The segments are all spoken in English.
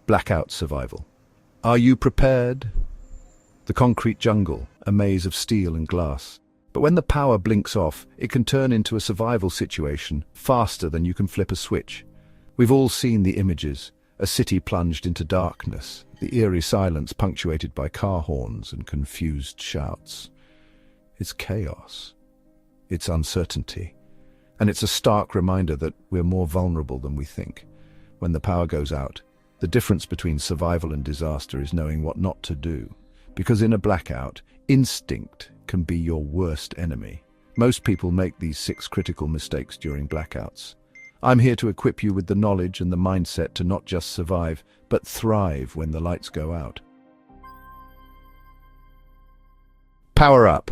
Blackout survival. Are you prepared? The concrete jungle, a maze of steel and glass. But when the power blinks off, it can turn into a survival situation faster than you can flip a switch. We've all seen the images, a city plunged into darkness, the eerie silence punctuated by car horns and confused shouts. It's chaos. It's uncertainty. And it's a stark reminder that we're more vulnerable than we think. When the power goes out, the difference between survival and disaster is knowing what not to do. Because in a blackout, instinct can be your worst enemy. Most people make these 6 critical mistakes during blackouts. I'm here to equip you with the knowledge and the mindset to not just survive, but thrive when the lights go out. Power up.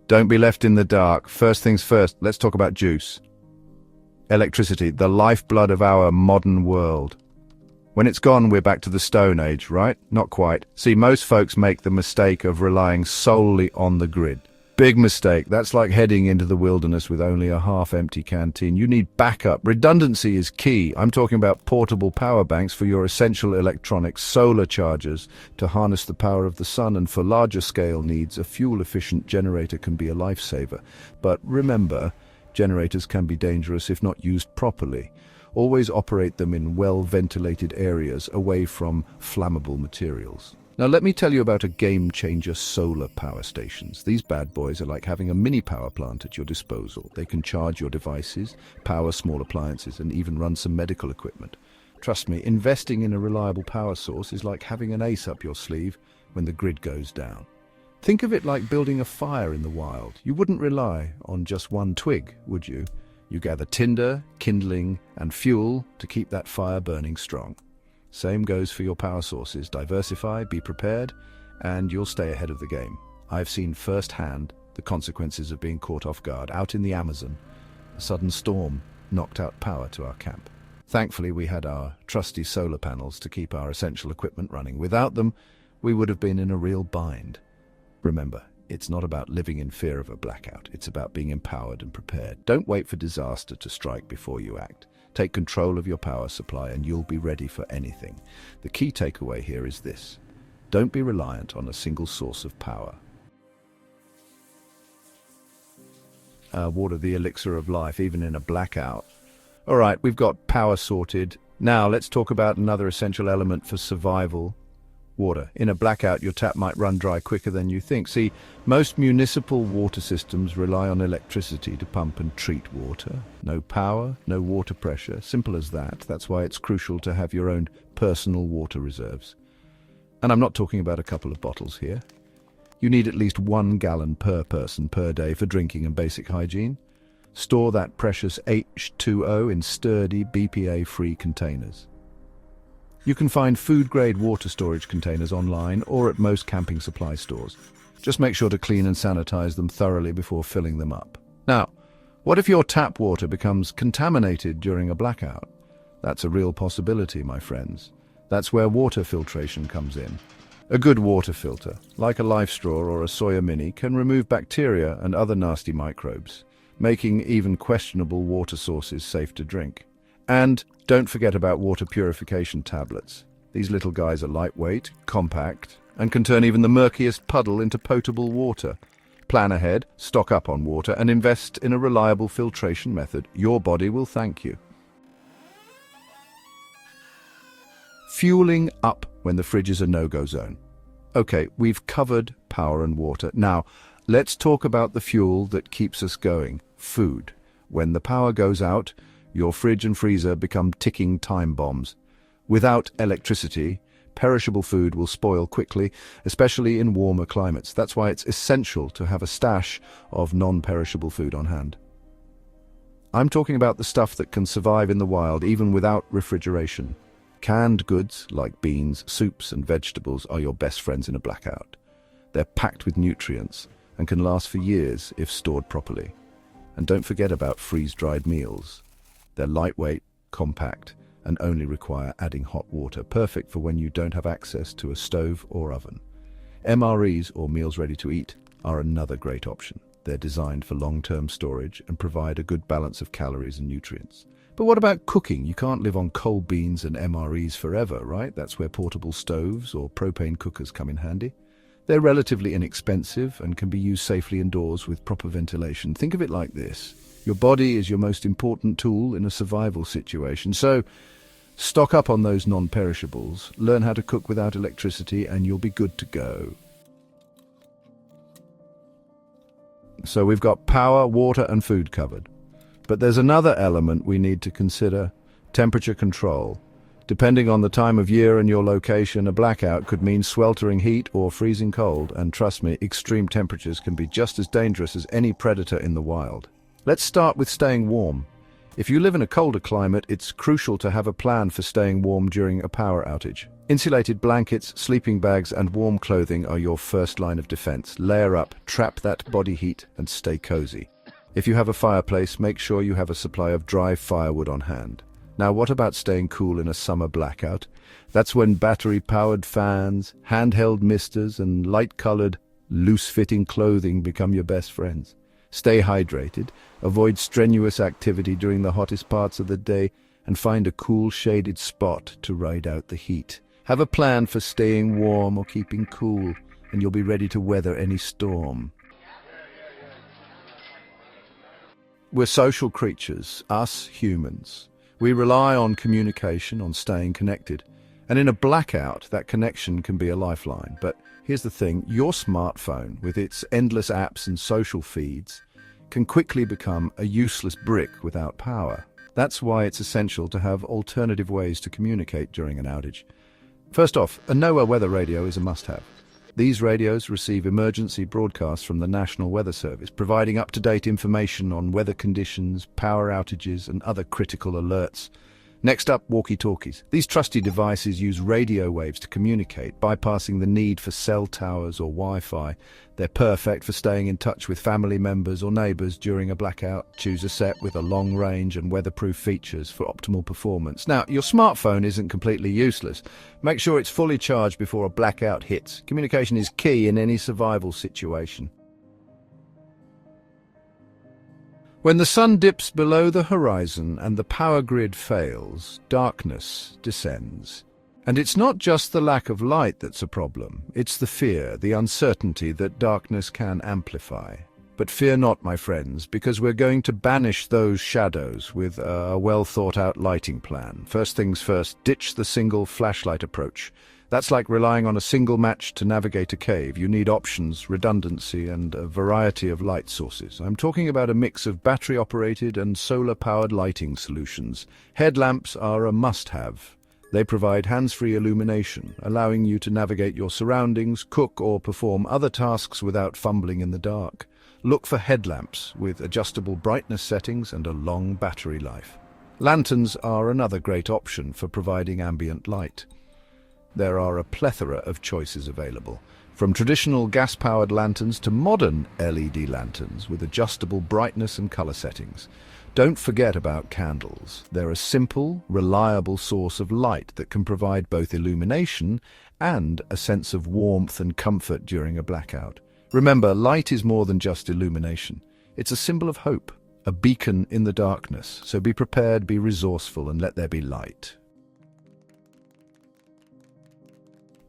Don't be left in the dark. First things first, let's talk about juice. Electricity, the lifeblood of our modern world. When it's gone, we're back to the Stone Age, right? Not quite. See, most folks make the mistake of relying solely on the grid. Big mistake. That's like heading into the wilderness with only a half-empty canteen. You need backup. Redundancy is key. I'm talking about portable power banks for your essential electronics, solar chargers to harness the power of the sun, and for larger scale needs, a fuel-efficient generator can be a lifesaver. But remember, generators can be dangerous if not used properly. Always operate them in well-ventilated areas away from flammable materials. Now let me tell you about a game-changer: solar power stations. These bad boys are like having a mini power plant at your disposal. They can charge your devices, power small appliances, and even run some medical equipment. Trust me, investing in a reliable power source is like having an ace up your sleeve when the grid goes down. Think of it like building a fire in the wild. You wouldn't rely on just one twig, would you? You gather tinder, kindling, and fuel to keep that fire burning strong. Same goes for your power sources. Diversify, be prepared, and you'll stay ahead of the game. I've seen firsthand the consequences of being caught off guard. Out in the Amazon, a sudden storm knocked out power to our camp. Thankfully, we had our trusty solar panels to keep our essential equipment running. Without them, we would have been in a real bind. Remember, it's not about living in fear of a blackout. It's about being empowered and prepared. Don't wait for disaster to strike before you act. Take control of your power supply and you'll be ready for anything. The key takeaway here is this: don't be reliant on a single source of power. Water, the elixir of life, even in a blackout. All right, we've got power sorted. Now let's talk about another essential element for survival: water. In a blackout, your tap might run dry quicker than you think. See, most municipal water systems rely on electricity to pump and treat water. No power, no water pressure. Simple as that. That's why it's crucial to have your own personal water reserves. And I'm not talking about a couple of bottles here. You need at least 1 gallon per person per day for drinking and basic hygiene. Store that precious H2O in sturdy, BPA-free containers. You can find food-grade water storage containers online or at most camping supply stores. Just make sure to clean and sanitize them thoroughly before filling them up. Now, what if your tap water becomes contaminated during a blackout? That's a real possibility, my friends. That's where water filtration comes in. A good water filter, like a Life Straw or a Soya Mini, can remove bacteria and other nasty microbes, making even questionable water sources safe to drink. And don't forget about water purification tablets. These little guys are lightweight, compact, and can turn even the murkiest puddle into potable water. Plan ahead, stock up on water, and invest in a reliable filtration method. Your body will thank you. Fueling up when the fridge is a no-go zone. Okay, we've covered power and water. Now, let's talk about the fuel that keeps us going: food. When the power goes out, your fridge and freezer become ticking time bombs. Without electricity, perishable food will spoil quickly, especially in warmer climates. That's why it's essential to have a stash of non-perishable food on hand. I'm talking about the stuff that can survive in the wild even without refrigeration. Canned goods like beans, soups, and vegetables are your best friends in a blackout. They're packed with nutrients and can last for years if stored properly. And don't forget about freeze-dried meals. They're lightweight, compact, and only require adding hot water, perfect for when you don't have access to a stove or oven. MREs, or meals ready to eat, are another great option. They're designed for long-term storage and provide a good balance of calories and nutrients. But what about cooking? You can't live on coal beans and MREs forever, right? That's where portable stoves or propane cookers come in handy. They're relatively inexpensive and can be used safely indoors with proper ventilation. Think of it like this. Your body is your most important tool in a survival situation. So, stock up on those non-perishables, learn how to cook without electricity, and you'll be good to go. So we've got power, water, and food covered. But there's another element we need to consider: temperature control. Depending on the time of year and your location, a blackout could mean sweltering heat or freezing cold, and trust me, extreme temperatures can be just as dangerous as any predator in the wild. Let's start with staying warm. If you live in a colder climate, it's crucial to have a plan for staying warm during a power outage. Insulated blankets, sleeping bags, and warm clothing are your first line of defense. Layer up, trap that body heat, and stay cozy. If you have a fireplace, make sure you have a supply of dry firewood on hand. Now, what about staying cool in a summer blackout? That's when battery-powered fans, handheld misters, and light-colored, loose-fitting clothing become your best friends. Stay hydrated, avoid strenuous activity during the hottest parts of the day, and find a cool, shaded spot to ride out the heat. Have a plan for staying warm or keeping cool, and you'll be ready to weather any storm. We're social creatures, us humans. We rely on communication, on staying connected. And in a blackout, that connection can be a lifeline. But here's the thing, your smartphone, with its endless apps and social feeds, can quickly become a useless brick without power. That's why it's essential to have alternative ways to communicate during an outage. First off, a NOAA weather radio is a must-have. These radios receive emergency broadcasts from the National Weather Service, providing up-to-date information on weather conditions, power outages, and other critical alerts. Next up, walkie-talkies. These trusty devices use radio waves to communicate, bypassing the need for cell towers or Wi-Fi. They're perfect for staying in touch with family members or neighbors during a blackout. Choose a set with a long range and weatherproof features for optimal performance. Now, your smartphone isn't completely useless. Make sure it's fully charged before a blackout hits. Communication is key in any survival situation. When the sun dips below the horizon and the power grid fails, darkness descends. And it's not just the lack of light that's a problem, it's the fear, the uncertainty that darkness can amplify. But fear not, my friends, because we're going to banish those shadows with a well-thought-out lighting plan. First things first, ditch the single flashlight approach. That's like relying on a single match to navigate a cave. You need options, redundancy, and a variety of light sources. I'm talking about a mix of battery-operated and solar-powered lighting solutions. Headlamps are a must-have. They provide hands-free illumination, allowing you to navigate your surroundings, cook, or perform other tasks without fumbling in the dark. Look for headlamps with adjustable brightness settings and a long battery life. Lanterns are another great option for providing ambient light. There are a plethora of choices available, from traditional gas-powered lanterns to modern LED lanterns with adjustable brightness and color settings. Don't forget about candles. They're a simple, reliable source of light that can provide both illumination and a sense of warmth and comfort during a blackout. Remember, light is more than just illumination. It's a symbol of hope, a beacon in the darkness. So be prepared, be resourceful, and let there be light.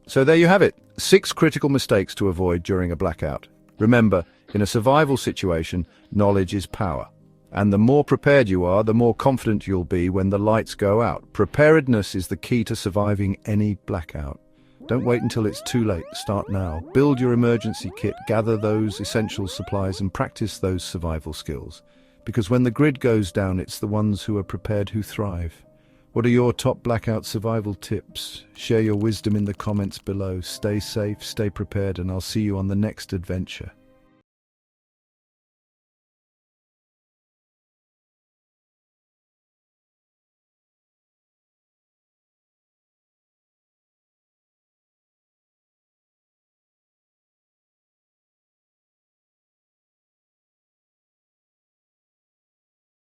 So there you have it, 6 critical mistakes to avoid during a blackout. Remember, in a survival situation, knowledge is power. And the more prepared you are, the more confident you'll be when the lights go out. Preparedness is the key to surviving any blackout. Don't wait until it's too late. Start now. Build your emergency kit, gather those essential supplies, and practice those survival skills. Because when the grid goes down, it's the ones who are prepared who thrive. What are your top blackout survival tips? Share your wisdom in the comments below. Stay safe, stay prepared, and I'll see you on the next adventure.